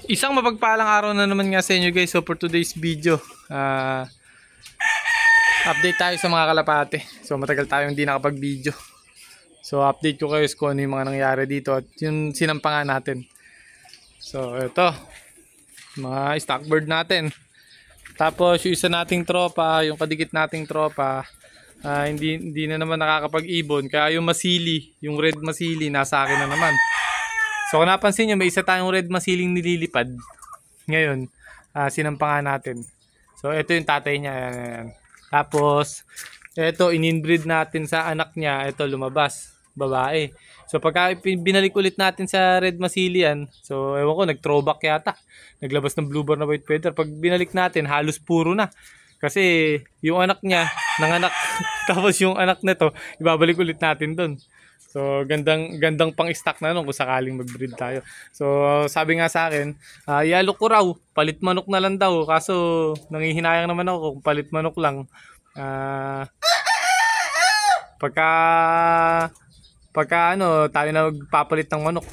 Isang mapagpalang araw na naman nga sa inyo guys. So for today's video, update tayo sa mga kalapate. So matagal tayong hindi nakapag-video. So update ko kayo kung ano yung mga nangyari dito at yung sinampangan natin. So ito, mga stock bird natin. Tapos yung isa nating tropa, yung kadikit nating tropa, hindi na naman nakakapag-ibon. Kaya yung masili, yung red masili, nasa akin na naman. So kung napansin nyo, may isa tayong red masiling nililipad. Ngayon, sinampangan natin. So ito yung tatay niya. Ayan. Tapos, ito in-inbreed natin sa anak niya. Ito lumabas, babae. So pagka binalik ulit natin sa red masili yan, so ewan ko, nag-throwback yata. Naglabas ng blue bar na white feather. Pag binalik natin, halos puro na. Kasi yung anak niya, nanganak. Tapos yung anak nito, ibabalik ulit natin doon. So gandang pang-stock na nun kung sakaling mag-breed tayo. So sabi nga sa akin, ialok ko raw, palit manok na lang daw. Kaso nanghihinayang naman ako kung palit manok lang. Pagka ano, tayo na magpapalit ng manok.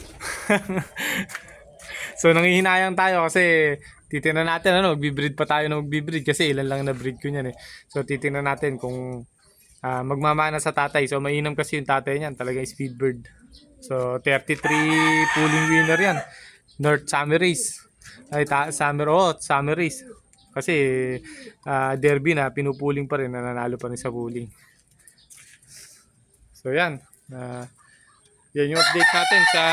So nanghihinayang tayo kasi titingnan natin ano, magbi-breed pa tayo na magbi-breed kasi ilan lang na breed ko niyan eh. So titingnan natin kung magmamana sa tatay. So mainam kasi yung tatay niyan, talaga speed bird. So 33 pulling winner yan. North Summer Race. Summer Race. Kasi derby na, pinupuling pa rin, nananalo pa rin sa pulling. So yan. Yan yung update natin sa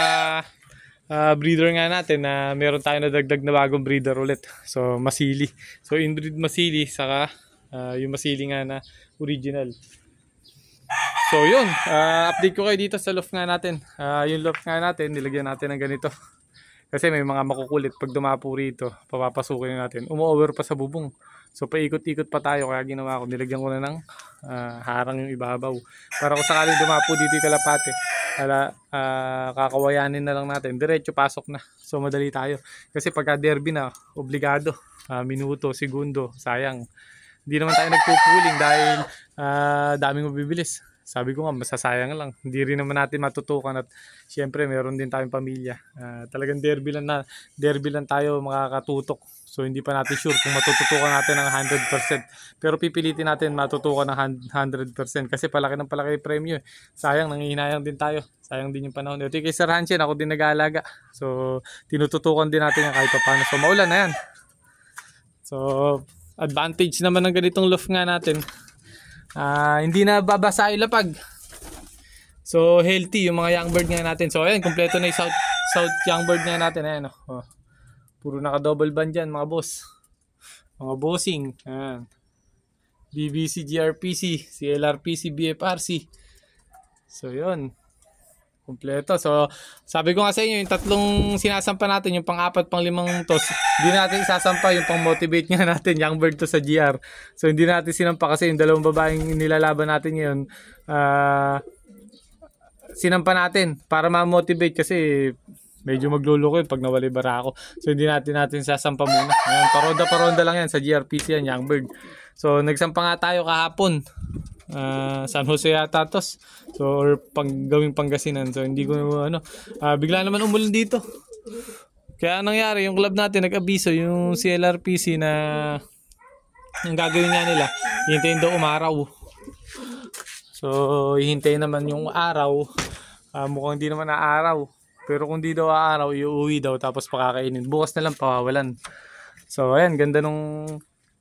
breeder nga natin na meron tayo na dagdag na bagong breeder ulit. So masili. So inbreed masili saka yung masili nga na original. So yun, update ko kayo dito sa loft nga natin. Yung loft nga natin, nilagyan natin ng ganito. Kasi may mga makukulit pag dumapo rito, papapasukin natin. Umu-over pa sa bubong. So paikot-ikot pa tayo, kaya ginawa ko, nilagyan ko na ng harang yung ibabaw. Para kung sakaling dumapo dito yung kalapate, kakawayanin na lang natin. Diretso pasok na. So madali tayo. Kasi pagka derby na, obligado. Minuto, segundo, sayang. Hindi naman tayo nagpupuling dahil daming mabibilis. Sabi ko nga, masasayang lang. Hindi rin naman natin matutukan at syempre meron din tayong pamilya. Talagang derby lang tayo makakatutok. So hindi pa natin sure kung matututukan natin ng 100%. Pero pipilitin natin matutukan ng 100% kasi palaki ng palaki yung premyo. Sayang, nangihinayang din tayo. Sayang din yung panahon. Ito kay Sir Hanshin, ako din nag-aalaga. So tinututukan din natin yan kahit pa paano. So maulan na yan. So advantage naman ng ganitong loft nga natin, hindi na babasa yung lapag. So healthy yung mga young bird nga natin. So ayan, kompleto na yung south young bird nga natin. Ayan, oh. Puro naka double band dyan mga boss, mga bossing. Ayan. BBC, GRPC, CLRPC, BFRC. So yun, kompleto. So sabi ko nga sa inyo, yung tatlong sinasampa natin, yung pang-4, pang-5 toss, hindi natin isasampa yung pang-motivate nga natin, young bird to sa GR. So hindi natin sinampa kasi yung dalawang babaeng nilalaban natin ngayon, sinampa natin para ma-motivate kasi medyo magluluko yun pag nawala yung barako. So hindi natin sasampa muna. Ayan, paronda lang yan sa GRPC yan, young bird. So nagsampa nga tayo kahapon. San Jose yata tos. So or gawing Pangasinan. So hindi ko bigla naman umulan dito. Kaya nangyari, yung club natin nag-abiso yung CLRPC na ang gagawin nga nila, hihintayin daw umaraw. So hihintayin naman yung araw. Mukhang hindi naman aaraw. Pero kung di daw aaraw, iuwi daw tapos pakakainin. Bukas na lang pawawalan. So ayan, ganda nung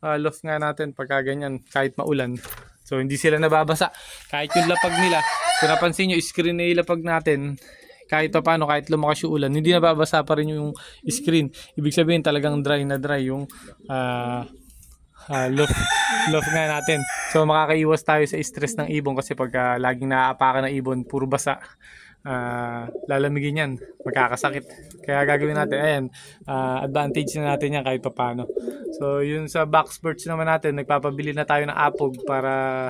loft nga natin pagka ganyan, kahit maulan. So hindi sila nababasa. Kahit yung lapag nila, kung napansin nyo, screen na ilapag natin, kahit pa paano, kahit lumakas yung ulan, hindi nababasa pa rin yung screen. Ibig sabihin talagang dry na dry yung loft nga natin. So makakaiwas tayo sa stress ng ibon kasi pagka laging naaapakan ng ibon, puro basa, lalamigin yan, magkakasakit. Kaya gagawin natin, ayan, advantage na natin yan kahit pa paano. So yun sa box birds naman natin, nagpapabili na tayo ng apog para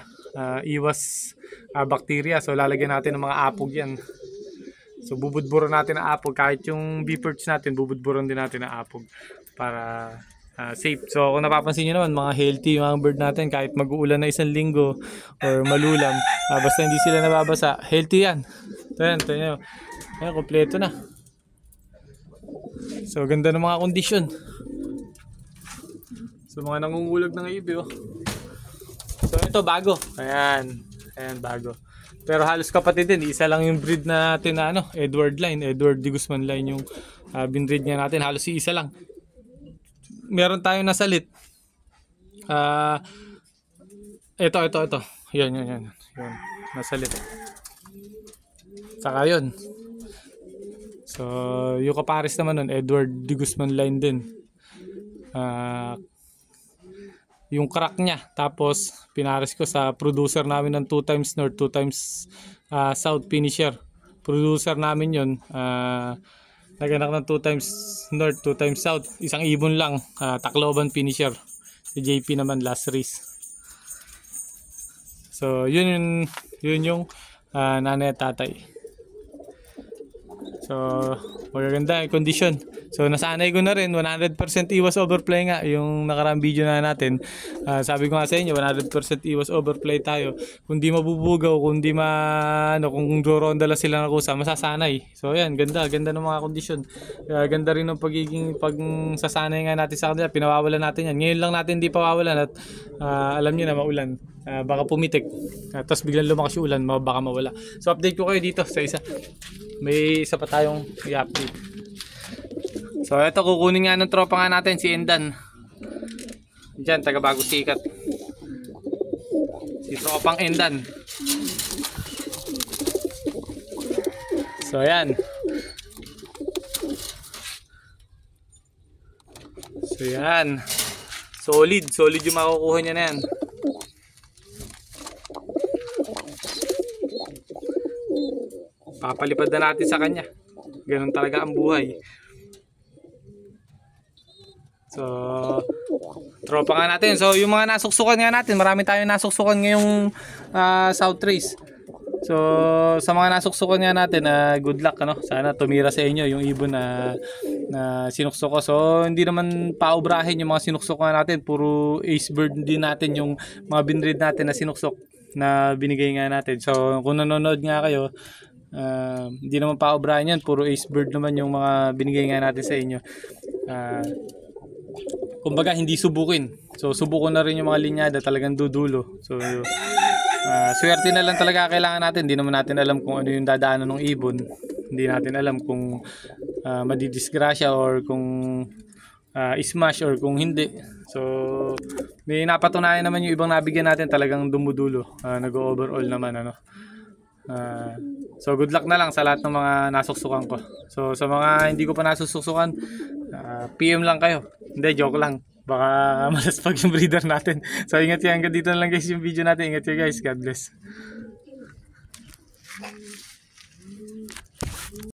iwas bacteria. So lalagyan natin ng mga apog yan. So bubudburan natin ang apog, kahit yung bee perch natin, bubudburan din natin ang apog para safe. So kung napapansin nyo naman, mga healthy yung mga bird natin kahit mag-uulan na 1 linggo or malulam, basta hindi sila nababasa, healthy yan. Ito yan, kompleto na. So ganda ng mga kondisyon. So mga nangungulog ng ibi oh. So ito bago. Ayan. Ayan bago. Pero halos kapatid din. Isa lang yung breed natin na ano, Edward line. Edward de Guzman line yung binread niya natin. Halos isa lang. Meron tayong nasalit. Ito. Yan. Nasalit. Saka yun. So, yung kapares naman nun, Edward de Guzman line din. Yung crack niya. Tapos, pinares ko sa producer namin ng 2 times north, 2 times south finisher. Producer namin yun. Naganak ng 2 times north, 2 times south. Isang ibon lang. Tacloban finisher. Si JP naman last race. So, yun yung nanay at tatay. So, magaganda yung condition. So, nasanay ko na rin. 100% iwas overplay nga. Yung nakaraang video na natin. Sabi ko nga sa inyo, 100% iwas overplay tayo. Kung di mabubugaw, kung kung doronda lang sila ng kusa, masasanay. So, yan. Ganda ng mga kondisyon. Ganda rin ng pagsasanay nga natin sa kanila. Pinawawalan natin yan. Ngayon lang natin di pawawalan at alam nyo na maulan. Baka pumitik. Tapos biglang lumakas yung ulan, baka mawala. So, update ko kayo dito sa isa. May isa pa tayong i-update. So ito kukunin nga ng tropa nga natin si Endan. Diyan taga Bagong Sikat. Si tropang Endan. So ayan. Solid yung makukuha niya na yan. Papalipad na natin sa kanya. Ganun talaga ang buhay. So, tropa nga natin. So, yung mga nasuksukan nga natin, marami tayong nasuksukan ngayong South Race. So, sa mga nasuksukan nga natin, good luck, ano? Sana tumira sa inyo yung ibon na sinuksok ko. So, hindi naman paubrahin yung mga sinuksok natin. Puro ace bird din natin yung mga binread natin na sinuksok na binigay nga natin. So, kung nanonood nga kayo, hindi naman paubrahin yan. Puro ace bird naman yung mga binigay nga natin sa inyo. Kumbaga, hindi subukin. So, subukan na rin yung mga linyada, talagang dudulo. So, swerte na lang talaga kailangan natin. Hindi naman natin alam kung ano yung dadaanan ng ibon. Hindi natin alam kung madidisgrasya or kung smash or kung hindi. So, may napatunayan naman yung ibang nabigyan natin talagang dumudulo. Nag-overall naman, ano. So good luck na lang sa lahat ng mga nasuksukan ko. So sa mga hindi ko pa nasusuksukan, PM lang kayo. Hindi, joke lang. Baka malaspag yung breeder natin. So ingat yan. Hanggang dito na lang guys yung video natin. Ingat kayo guys. God bless.